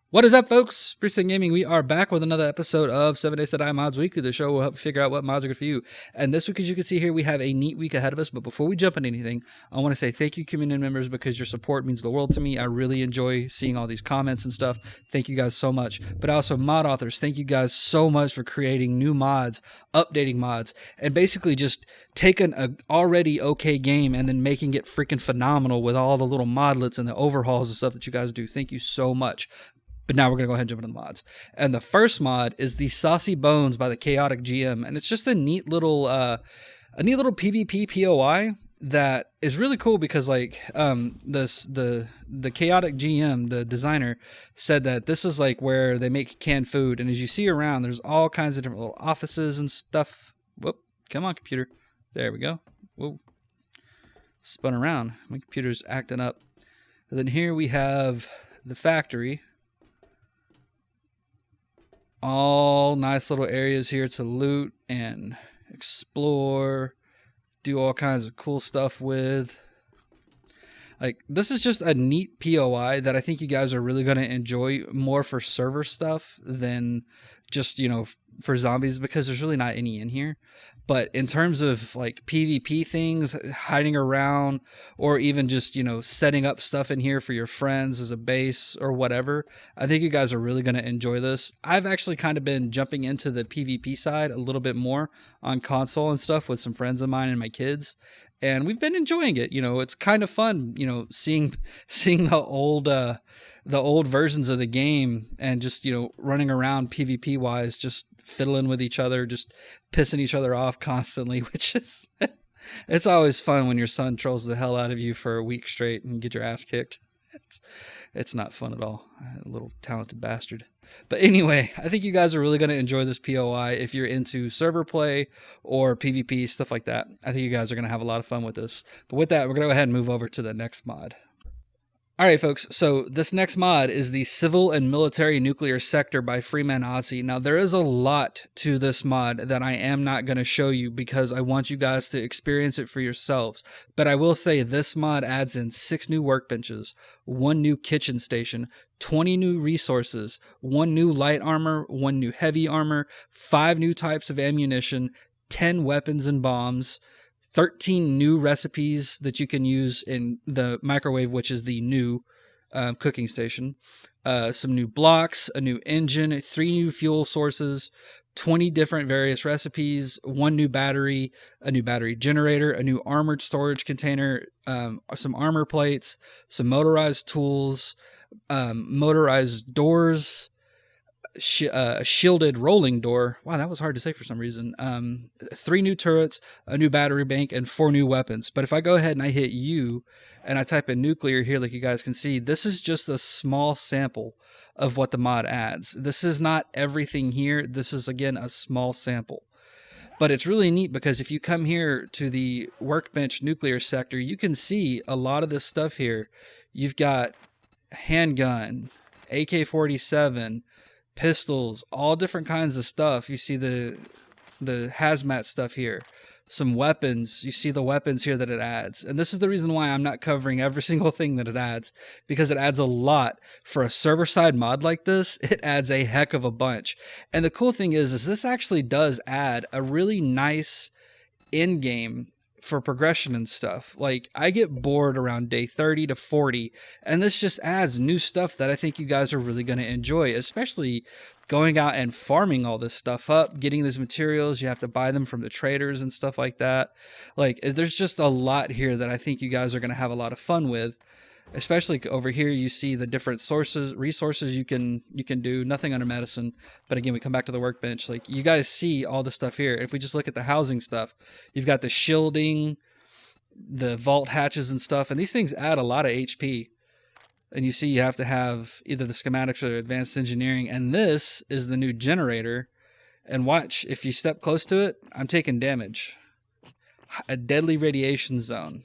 What is up, folks? Precinct Gaming. We are back with another episode of 7 Days to Die Mods Weekly. The show will help you figure out what mods are good for you. And this week, as you can see here, we have a neat week ahead of us. But before we jump into anything, I want to say thank you, community members, because your support means the world to me. I really enjoy seeing all these comments and stuff. Thank you guys so much. But also, mod authors, thank you guys so much for creating new mods, updating mods, and basically just taking an already okay game and then making it freaking phenomenal with all the little modlets and the overhauls and stuff that you guys do. Thank you so much. But now we're going to go ahead and jump into the mods. And the first mod is the Saucy Bones by the Chaotic GM. And it's just a neat little PvP POI that is really cool because like the Chaotic GM, the designer, said that this is like where they make canned food. And as you see around, there's all kinds of different little offices and stuff. Whoop, come on, computer. There we go. Whoa. Spun around. My computer's acting up. And then here we have the factory. All nice little areas here to loot and explore, do all kinds of cool stuff with. Like, this is just a neat POI that I think you guys are really going to enjoy more for server stuff than just, you know, for zombies, because there's really not any in here. But in terms of like PvP things, hiding around, or even just, you know, setting up stuff in here for your friends as a base or whatever, I think you guys are really going to enjoy this. I've actually kind of been jumping into the PvP side a little bit more on console and stuff with some friends of mine and my kids. And we've been enjoying it. You know, it's kind of fun, you know, seeing the old versions of the game and just, you know, running around PvP wise, just fiddling with each other, just pissing each other off constantly, which is, it's always fun when your son trolls the hell out of you for a week straight and get your ass kicked. It's not fun at all. A little talented bastard. But anyway, I think you guys are really going to enjoy this POI if you're into server play or PvP, stuff like that. I think you guys are going to have a lot of fun with this. But with that, we're going to go ahead and move over to the next mod. All right, folks, so this next mod is the Civil and Military Nuclear Sector by Freeman Ozzy. Now, there is a lot to this mod that I am not going to show you because I want you guys to experience it for yourselves. But I will say this mod adds in 6 new workbenches, 1 new kitchen station, 20 new resources, 1 new light armor, 1 new heavy armor, 5 new types of ammunition, 10 weapons and bombs, 13 new recipes that you can use in the microwave, which is the new cooking station, some new blocks, a new engine, 3 new fuel sources, 20 different various recipes, 1 new battery, a new battery generator, a new armored storage container, some armor plates, some motorized tools, motorized doors, a shielded rolling door. Wow, that was hard to say for some reason. 3 new turrets, a new battery bank, and 4 new weapons. But if I go ahead and I hit U and I type in nuclear here, like you guys can see, this is just a small sample of what the mod adds. This is not everything here. This is, again, a small sample. But it's really neat because if you come here to the workbench nuclear sector, you can see a lot of this stuff here. You've got handgun, AK-47, pistols, all different kinds of stuff. You see the hazmat stuff here, some weapons. You see the weapons here that it adds. And this is the reason why I'm not covering every single thing that it adds, because it adds a lot. For a server side mod like this, it adds a heck of a bunch. And the cool thing is this actually does add a really nice end game for progression and stuff. Like, I get bored around day 30 to 40, and this just adds new stuff that I think you guys are really going to enjoy, especially going out and farming all this stuff up, getting these materials. You have to buy them from the traders and stuff like that. Like, there's just a lot here that I think you guys are going to have a lot of fun with. Especially over here, you see the different resources you can do. Nothing under medicine, but again, we come back to the workbench. Like, you guys see all the stuff here. If we just look at the housing stuff, you've got the shielding, the vault hatches and stuff, and these things add a lot of HP. And you see, you have to have either the schematics or advanced engineering. And this is the new generator. And watch, if you step close to it, I'm taking damage. A deadly radiation zone.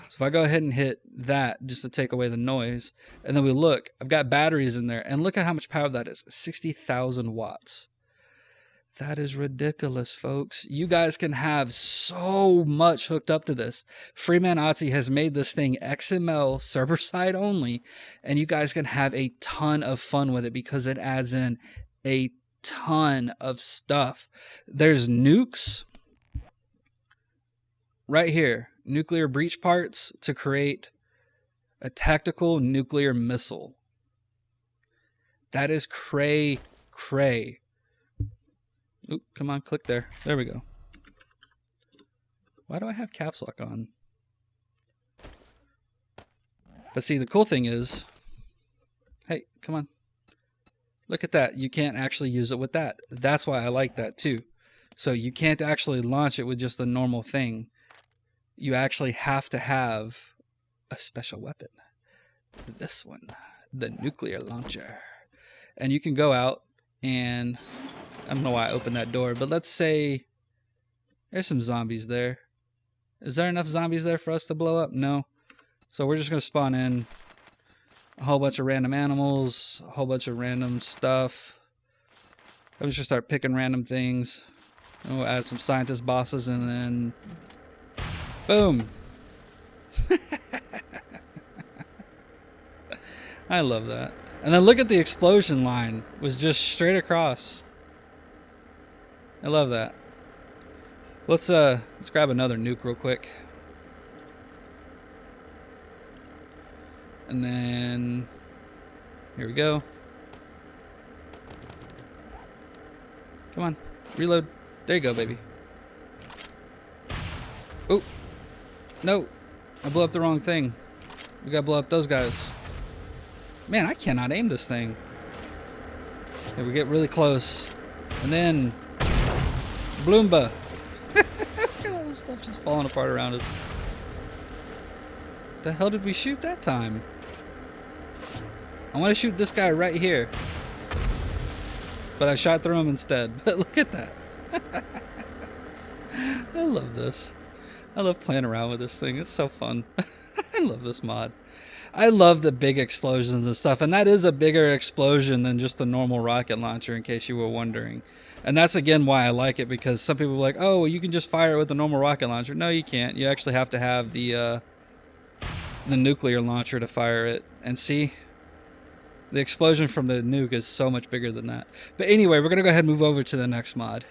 So if I go ahead and hit that just to take away the noise, and then we look, I've got batteries in there, and look at how much power that is, 60,000 watts. That is ridiculous, folks. You guys can have so much hooked up to this. Freeman Otzi has made this thing XML server side only, and you guys can have a ton of fun with it because it adds in a ton of stuff. There's nukes right here, nuclear breach parts to create a tactical nuclear missile. That is cray. Oop, come on, click there. There we go. Why do I have caps lock on? But see, the cool thing is, hey, come on. Look at that. You can't actually use it with that. That's why I like that too. So you can't actually launch it with just a normal thing. You actually have to have a special weapon. This one, the nuclear launcher. And you can go out and, I don't know why I opened that door, but let's say there's some zombies there. Is there enough zombies there for us to blow up? No. So we're just going to spawn in a whole bunch of random animals, a whole bunch of random stuff. I'm just going to start picking random things. And we'll add some scientist bosses and then boom. I love that. And then look at the explosion line. It was just straight across. I love that. Let's grab another nuke real quick. And then here we go. Come on, reload. There you go, baby. Oh, no, I blew up the wrong thing. We gotta blow up those guys. Man, I cannot aim this thing. Okay, we get really close. And then Bloomba. Look at all this stuff just falling apart around us. The hell did we shoot that time? I want to shoot this guy right here. But I shot through him instead. But look at that. I love this. I love playing around with this thing. It's so fun. I love this mod. I love the big explosions and stuff, and that is a bigger explosion than just the normal rocket launcher, in case you were wondering. And that's again why I like it, because some people are like, oh, well, you can just fire it with a normal rocket launcher. No, you can't. You actually have to have the nuclear launcher to fire it. And see, the explosion from the nuke is so much bigger than that. But anyway, we're going to go ahead and move over to the next mod.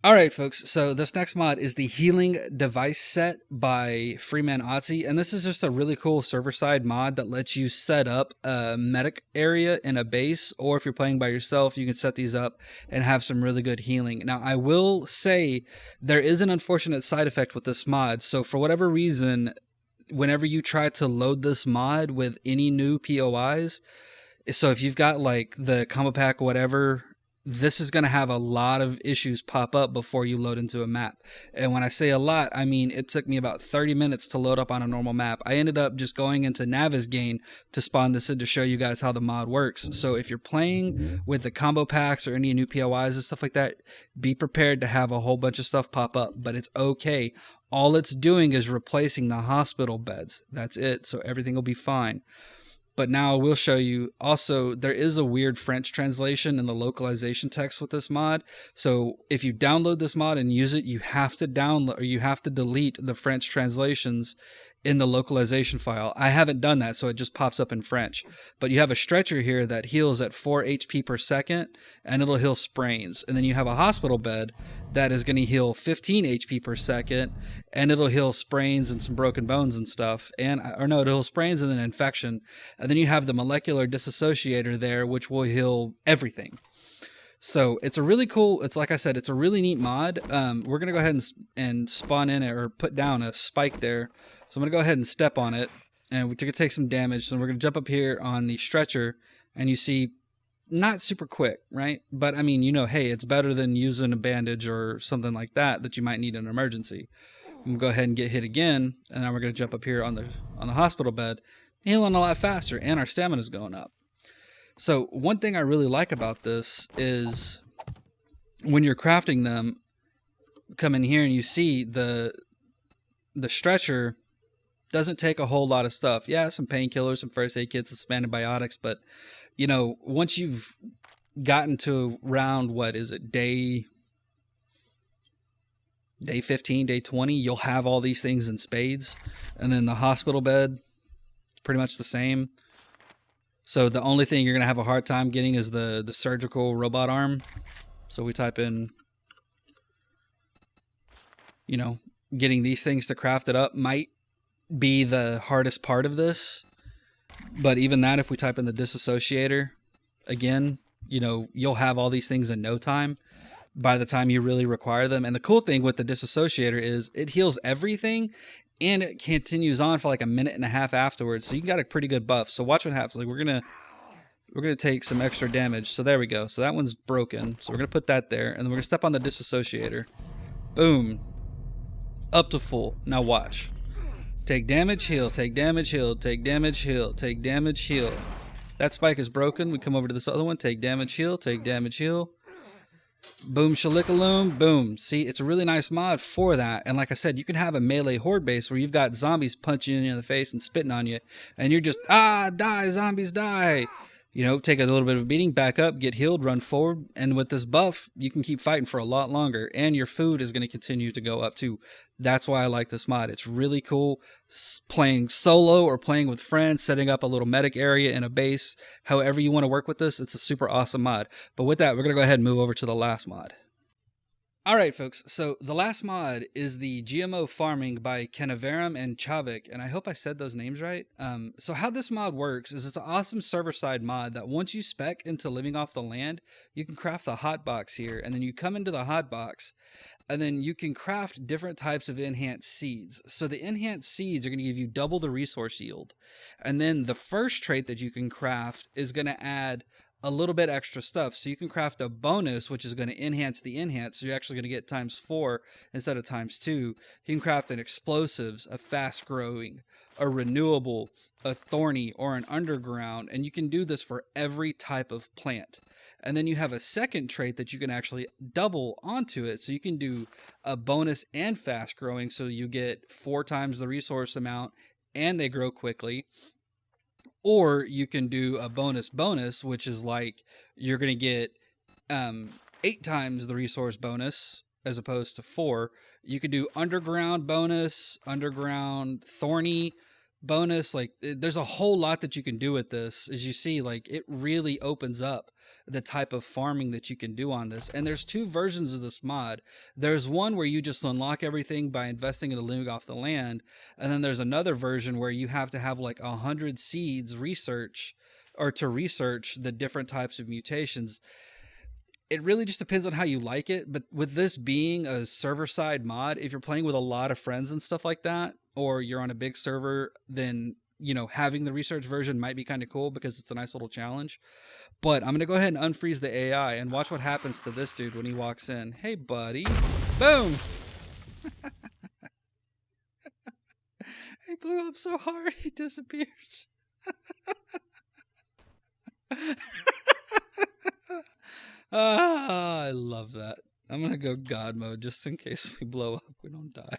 Alright folks, so this next mod is the Healing Device Set by Freeman Otzi, and this is just a really cool server-side mod that lets you set up a medic area in a base, or if you're playing by yourself, you can set these up and have some really good healing. Now, I will say there is an unfortunate side effect with this mod, so for whatever reason, whenever you try to load this mod with any new POIs, so if you've got like the combo pack, whatever, this is going to have a lot of issues pop up before you load into a map. And when I say a lot, I mean it took me about 30 minutes to load up on a normal map. I ended up just going into Navigain to spawn this in to show you guys how the mod works. So if you're playing with the combo packs or any new POIs and stuff like that, be prepared to have a whole bunch of stuff pop up, but it's okay. All it's doing is replacing the hospital beds. That's it. So everything will be fine. But now I will show you also, there is a weird French translation in the localization text with this mod. So if you download this mod and use it, you have to download, or you have to delete the French translations in the localization file. I haven't done that, so it just pops up in French. But you have a stretcher here that heals at 4 HP per second, and it'll heal sprains. And then you have a hospital bed that is going to heal 15 HP per second, and it'll heal sprains and some broken bones and stuff. And, or no, it'll heal sprains and then infection. And then you have the molecular disassociator there, which will heal everything. So it's a really cool, it's like I said, it's a really neat mod. We're going to go ahead and spawn in it, or put down a spike there. So I'm going to go ahead and step on it, and we're going to take some damage. So we're going to jump up here on the stretcher, and you see, not super quick, right? But I mean, you know, hey, it's better than using a bandage or something like that that you might need in an emergency. I'm going to go ahead and get hit again, and then we're going to jump up here on the hospital bed, healing a lot faster, and our stamina's going up. So one thing I really like about this is when you're crafting them, come in here and you see the stretcher doesn't take a whole lot of stuff. Yeah, some painkillers, some first aid kits, and some antibiotics, but you know, once you've gotten to around, what is it, day 15, day 20, you'll have all these things in spades. And then the hospital bed, pretty much the same. So the only thing you're going to have a hard time getting is the surgical robot arm. So we type in, you know, getting these things to craft it up might be the hardest part of this. But even that, if we type in the disassociator, again, you know, you'll have all these things in no time by the time you really require them. And the cool thing with the disassociator is it heals everything, and it continues on for like a minute and a half afterwards. So you got a pretty good buff. So watch what happens. Like we're gonna take some extra damage. So there we go. So that one's broken. So we're gonna put that there, and then we're gonna step on the disassociator. Boom. Up to full. Now watch. Take damage, heal, take damage, heal, take damage, heal, take damage, heal. That spike is broken. We come over to this other one. Take damage, heal, take damage, heal. Boom, shalikaloom, boom. See, it's a really nice mod for that. And like I said, you can have a melee horde base where you've got zombies punching you in the face and spitting on you, and you're just, die, zombies, die. You know, take a little bit of a beating, back up, get healed, run forward. And with this buff, you can keep fighting for a lot longer. And your food is going to continue to go up too. That's why I like this mod. It's really cool playing solo or playing with friends, setting up a little medic area in a base. However you want to work with this, it's a super awesome mod. But with that, we're going to go ahead and move over to the last mod. All right, folks. So the last mod is the GMO Farming by Kenaveram and Chavik, and I hope I said those names right. So how this mod works is it's an awesome server-side mod that once you spec into living off the land, you can craft the hotbox here, and then you come into the hotbox, and then you can craft different types of enhanced seeds. So the enhanced seeds are going to give you double the resource yield, and then the first trait that you can craft is going to add a little bit extra stuff. So you can craft a bonus, which is going to enhance the enhance. So you're actually going to get ×4 instead of ×2. You can craft an explosives, a fast growing, a renewable, a thorny, or an underground. And you can do this for every type of plant. And then you have a second trait that you can actually double onto it. So you can do a bonus and fast growing. So you get 4 times the resource amount and they grow quickly. Or you can do a bonus, which is like you're going to get 8 times the resource bonus as opposed to 4. You could do underground bonus, underground thorny bonus. Like there's a whole lot that you can do with this. As you see, like it really opens up the type of farming that you can do on this. And there's 2 versions of this mod. There's one where you just unlock everything by investing in a living off the land, and then there's another version where you have to have like 100 seeds research the different types of mutations. It really just depends on how you like it. But with this being a server side mod, if you're playing with a lot of friends and stuff like that, or you're on a big server, then you know, having the research version might be kind of cool because it's a nice little challenge. But I'm going to go ahead and unfreeze the AI and watch what happens to this dude when he walks in. Hey, buddy. Boom. He blew up so hard he disappears. I love that. I'm going to go God mode just in case we blow up. We don't die.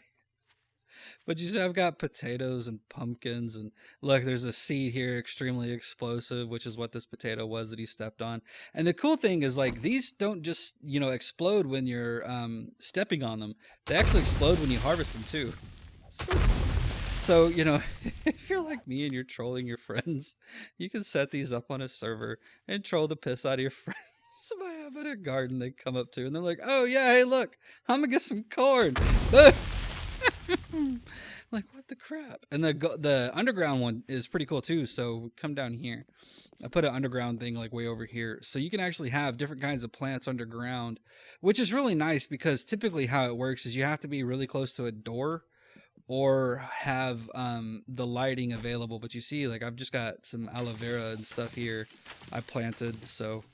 But you see, I've got potatoes and pumpkins, and look, there's a seed here, extremely explosive, which is what this potato was that he stepped on. And the cool thing is, like, these don't just, you know, explode when you're stepping on them. They actually explode when you harvest them, too. So, you know, if you're like me and you're trolling your friends, you can set these up on a server and troll the piss out of your friends. By having a garden they come up to, and they're like, oh, yeah, hey, look, I'm going to get some corn. Like, what the crap? And the underground one is pretty cool too. So come down here. I put an underground thing like way over here, so you can actually have different kinds of plants underground, which is really nice because typically how it works is you have to be really close to a door or have the lighting available. But you see, like, I've just got some aloe vera and stuff here I planted. So,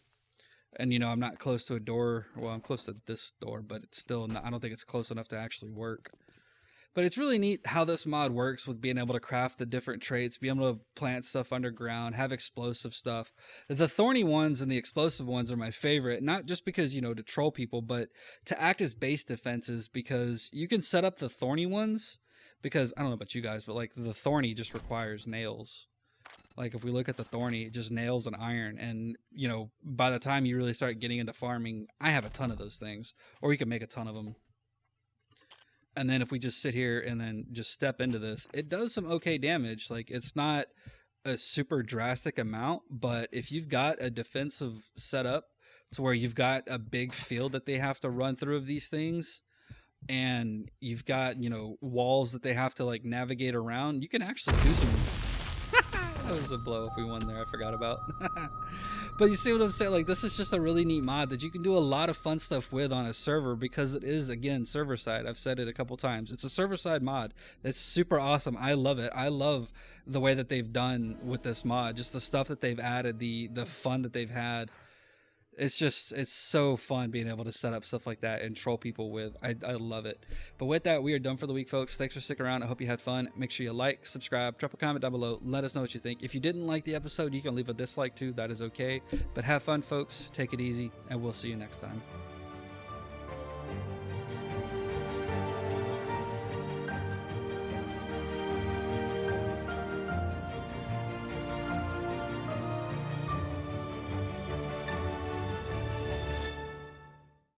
and you know, I'm not close to a door. Well, I'm close to this door, but it's still not, I don't think it's close enough to actually work. But it's really neat how this mod works with being able to craft the different traits, be able to plant stuff underground, have explosive stuff. The thorny ones and the explosive ones are my favorite, not just because, you know, to troll people, but to act as base defenses, because you can set up the thorny ones, because I don't know about you guys, but like the thorny just requires nails. Like if we look at the thorny, it just nails and iron. And, you know, by the time you really start getting into farming, I have a ton of those things, or you can make a ton of them. And then if we just sit here and then just step into this, it does some okay damage. Like it's not a super drastic amount, but if you've got a defensive setup to where you've got a big field that they have to run through of these things, and you've got, you know, walls that they have to like navigate around, you can actually do some. That was a blow up we won there, I forgot about. But you see what I'm saying? Like, this is just a really neat mod that you can do a lot of fun stuff with on a server, because it is, again, server side. I've said it a couple times. It's a server side mod that's super awesome. I love it. I love the way that they've done with this mod, just the stuff that they've added, the fun that they've had. It's just, it's so fun being able to set up stuff like that and troll people with. I love it. But with that, we are done for the week, folks. Thanks for sticking around. I hope you had fun. Make sure you like, subscribe, drop a comment down below. Let us know what you think. If you didn't like the episode, you can leave a dislike too. That is okay. But have fun, folks. Take it easy, and we'll see you next time.